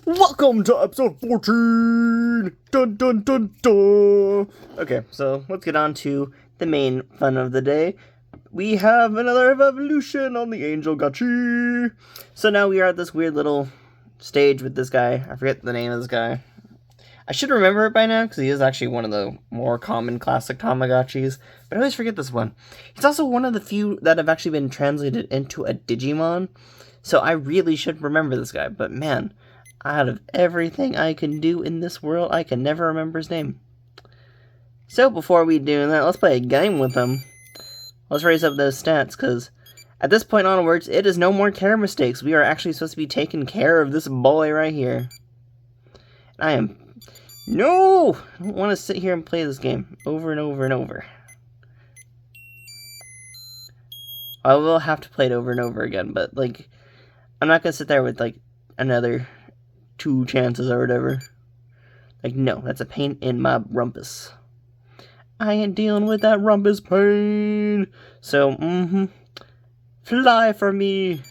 Welcome to episode 14! Dun dun dun dun! Okay, so let's get on to the main fun of the day. We have another evolution on the Tamagotchi! So now we are at this weird little stage with this guy. I forget the name of this guy. I should remember it by now, because he is actually one of the more common classic Tamagotchis. But I always forget this one. He's also one of the few that have actually been translated into a Digimon. So I really should remember this guy. But man, out of everything I can do in this world, I can never remember his name. So before we do that, let's play a game with him. Let's raise up those stats, because at this point onwards, it is no more care mistakes. We are actually supposed to be taking care of this boy right here. I am... No! I don't want to sit here and play this game over and over and over. I will have to play it over and over again, but, like, I'm not going to sit there with, like, another 2 chances or whatever. Like, no, that's a pain in my rumpus. I ain't dealing with that rumpus pain. So, fly for me.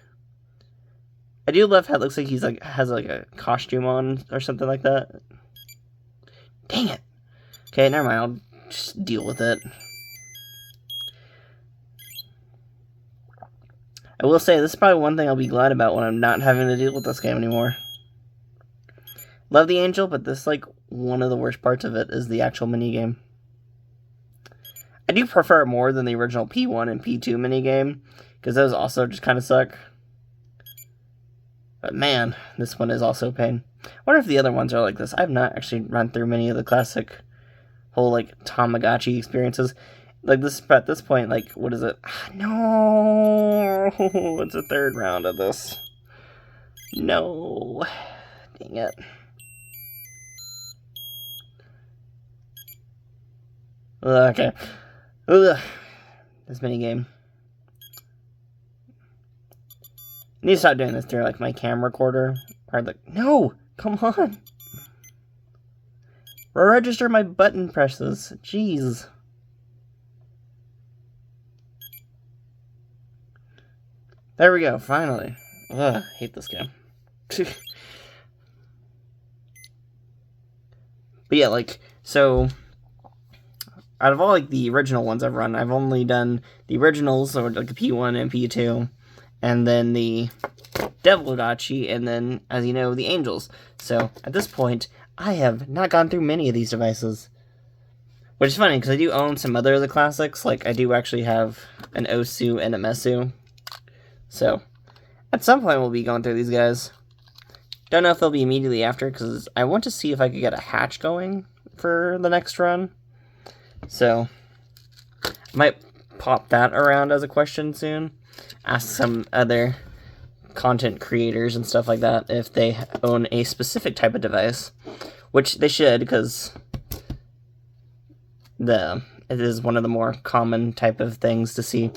I do love how it looks like he's, like, has, like, a costume on or something like that. Dang it. Okay, never mind. I'll just deal with it. I will say, this is probably one thing I'll be glad about when I'm not having to deal with this game anymore. Love the Angel, but this, like, one of the worst parts of it is the actual minigame. I do prefer it more than the original P1 and P2 minigame, because those also just kind of suck. But man, this one is also a pain. I wonder if the other ones are like this. I've not actually run through many of the classic whole, like, Tamagotchi experiences. Like, this at this point, like, what is it? No! It's a third round of this. No. Dang it. Okay. Ugh. This minigame. I need to stop doing this through, like, my camera recorder. Or, like, no! Come on! Register my button presses. Jeez. There we go, finally. Ugh, I hate this game. But yeah, like, so... out of all, like, the original ones I've run, I've only done the originals, so, like, the P1 and P2, and then the Tamagotchi, and then, as you know, the Angels. So, at this point, I have not gone through many of these devices. Which is funny, because I do own some other of the classics. Like, I do actually have an Osu and a Mesu. So, at some point we'll be going through these guys. Don't know if they'll be immediately after, because I want to see if I could get a hatch going for the next run. So, I might pop that around as a question soon. Ask some other content creators and stuff like that if they own a specific type of device. Which they should, because it is one of the more common type of things to see.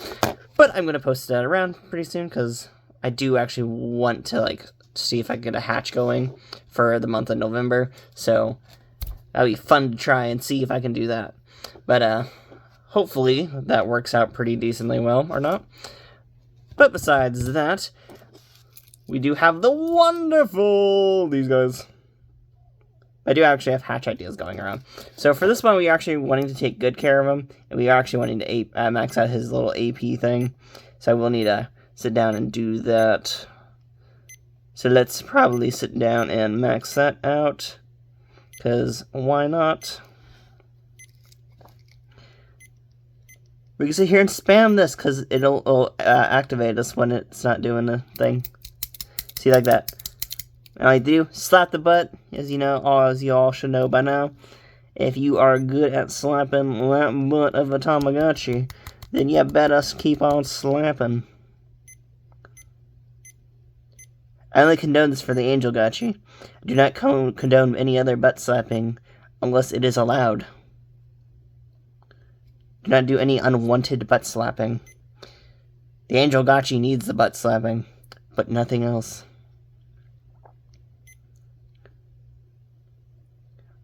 But I'm going to post that around pretty soon, because I do actually want to, like, see if I can get a hatch going for the month of November. So, that'll be fun to try and see if I can do that. But, hopefully that works out pretty decently well, or not. But besides that, we do have the wonderful... these guys. I do actually have hatch ideas going around. So for this one, we are actually wanting to take good care of him, and we are actually wanting to max out his little AP thing. So I will need to sit down and do that. So let's probably sit down and max that out, because why not? We can sit here and spam this, because it'll activate us when it's not doing the thing. See, like that. And I do slap the butt, as you know, as you all should know by now. If you are good at slapping that butt of a Tamagotchi, then you better keep on slapping. I only condone this for the Tamagotchi. I do not condone any other butt slapping unless it is allowed. Do not do any unwanted butt slapping. The Tamagotchi needs the butt slapping, but nothing else.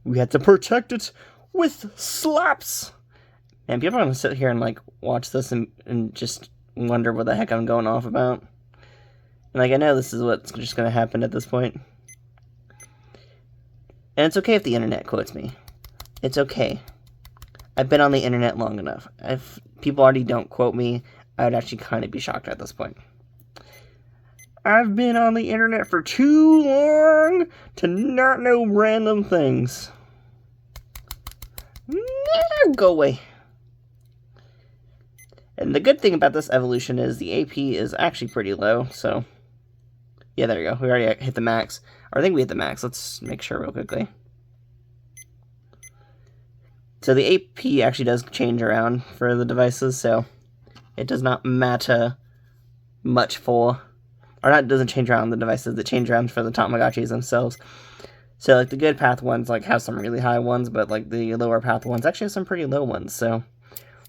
We had to protect it with slaps. And people are going to sit here and, like, watch this and just wonder what the heck I'm going off about. And, like, I know this is what's just going to happen at this point. And it's okay if the internet quotes me. It's okay. I've been on the internet long enough. If people already don't quote me, I would actually kind of be shocked at this point. I've been on the internet for too long to not know random things. Go away. And the good thing about this evolution is the AP is actually pretty low, so... Yeah, there you go. We already hit the max. Or I think we hit the max. Let's make sure real quickly. So the AP actually does change around for the devices, so it does not matter much for... Or not, it doesn't change around the devices, that change around for the Tamagotchis themselves. So, like, the good path ones, like, have some really high ones, but, like, the lower path ones actually have some pretty low ones, so...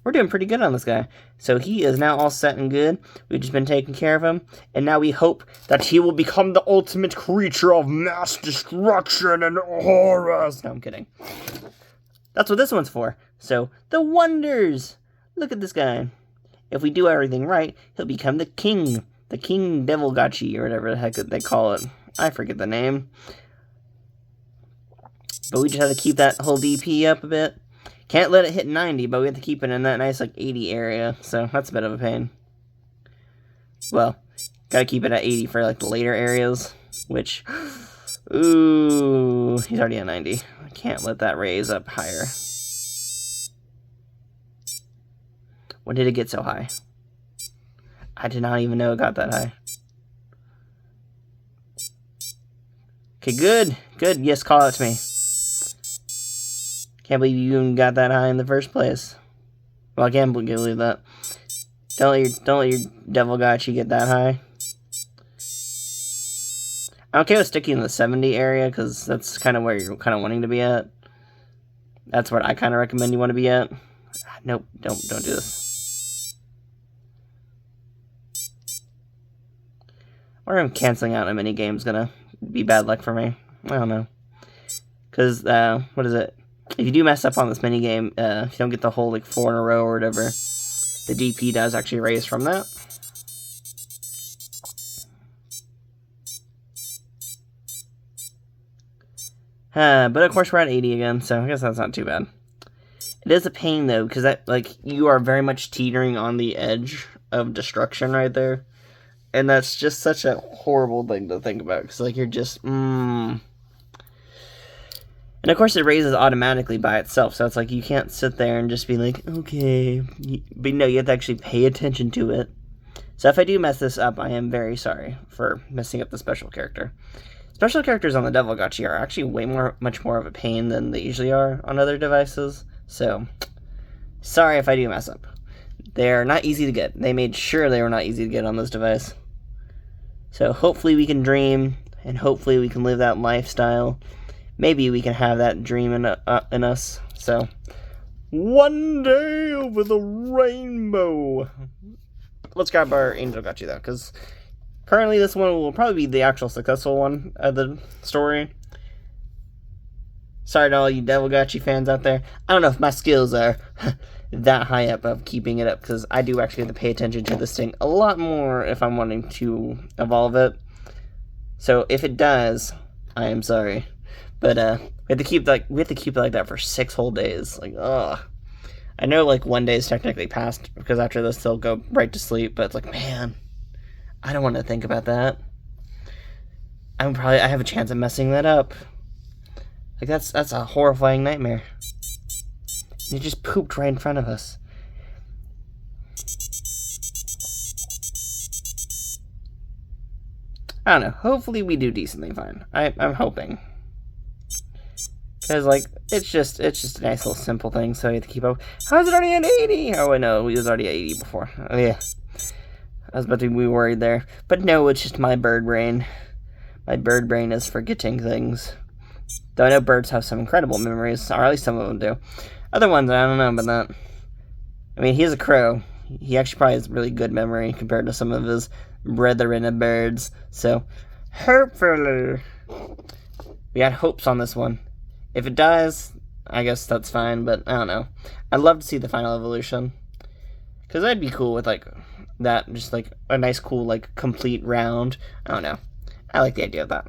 We're doing pretty good on this guy. So he is now all set and good. We've just been taking care of him. And now we hope that he will become the ultimate creature of mass destruction and horrors. No, I'm kidding. That's what this one's for. So, the wonders. Look at this guy. If we do everything right, he'll become the king. The King Devilgotchi, or whatever the heck they call it. I forget the name. But we just have to keep that whole DP up a bit. Can't let it hit 90, but we have to keep it in that nice, like, 80 area. So, that's a bit of a pain. Well, gotta keep it at 80 for, like, the later areas. Which, ooh, he's already at 90. I can't let that raise up higher. When did it get so high? I did not even know it got that high. Okay, good. Good. Yes, call out to me. Can't believe you even got that high in the first place. Well, I can't believe that. Don't let your Devilgotchi get that high. I'm okay with sticking in the 70 area, because that's kind of where you're kind of wanting to be at. That's what I kind of recommend you want to be at. Nope, don't do this. Or I'm canceling out a mini game is gonna be bad luck for me. I don't know. Because, what is it? If you do mess up on this mini game, if you don't get the whole, like, 4 in a row or whatever, the DP does actually raise from that. But of course we're at 80 again, so I guess that's not too bad. It is a pain, though, because that, like, you are very much teetering on the edge of destruction right there. And that's just such a horrible thing to think about, because, like, you're just, And of course it raises automatically by itself, so it's like you can't sit there and just be like, okay. But no, you have to actually pay attention to it. So if I do mess this up, I am very sorry for messing up the special character. Special characters on the Devilgotchi are actually much more of a pain than they usually are on other devices. So, sorry if I do mess up. They're not easy to get. They made sure they were not easy to get on this device. So hopefully we can dream, and hopefully we can live that lifestyle. Maybe we can have that dream in us. So, one day over the rainbow. Let's grab our Angelgotchi, though, because currently this one will probably be the actual successful one of the story. Sorry to all you Devilgotchi fans out there. I don't know if my skills are that high up of keeping it up, because I do actually have to pay attention to this thing a lot more if I'm wanting to evolve it. So if it does, I am sorry. But we have to keep it like that for 6 whole days. Like, ugh. I know, like, 1 day is technically past, because after this they'll go right to sleep, but it's like, man, I don't want to think about that. I have a chance of messing that up. Like, that's a horrifying nightmare. It just pooped right in front of us. I don't know. Hopefully we do decently fine. I'm hoping. Because, like, it's just a nice little simple thing, so you have to keep up. How is it already at 80? Oh, wait, no, we was already at 80 before. Oh, yeah. I was about to be worried there. But no, it's just my bird brain. My bird brain is forgetting things. Though I know birds have some incredible memories, or at least some of them do. Other ones, I don't know about that. I mean, he's a crow. He actually probably has really good memory compared to some of his brethren of birds. So, hopefully. We had hopes on this one. If it dies, I guess that's fine, but I don't know. I'd love to see the final evolution. Because I'd be cool with, like, that. Just, like, a nice, cool, like, complete round. I don't know. I like the idea of that.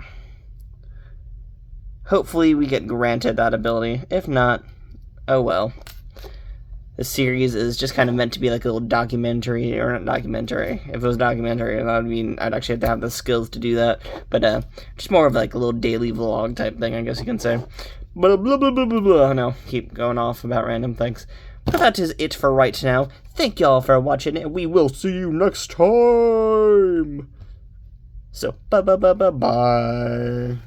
hopefully we get granted that ability. If not, oh well. The series is just kind of meant to be like a little documentary, or not documentary. If it was documentary, that would mean I'd actually have to have the skills to do that. But just more of like a little daily vlog type thing, I guess you can say. Blah blah blah blah blah blah. No, keep going off about random things. But that is it for right now. Thank y'all for watching, and we will see you next time. So bye bye bye bye bye.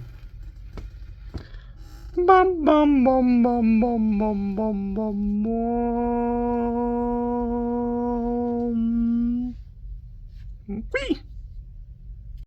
Bum bum bum bum bum bum bum bum bum. Wee.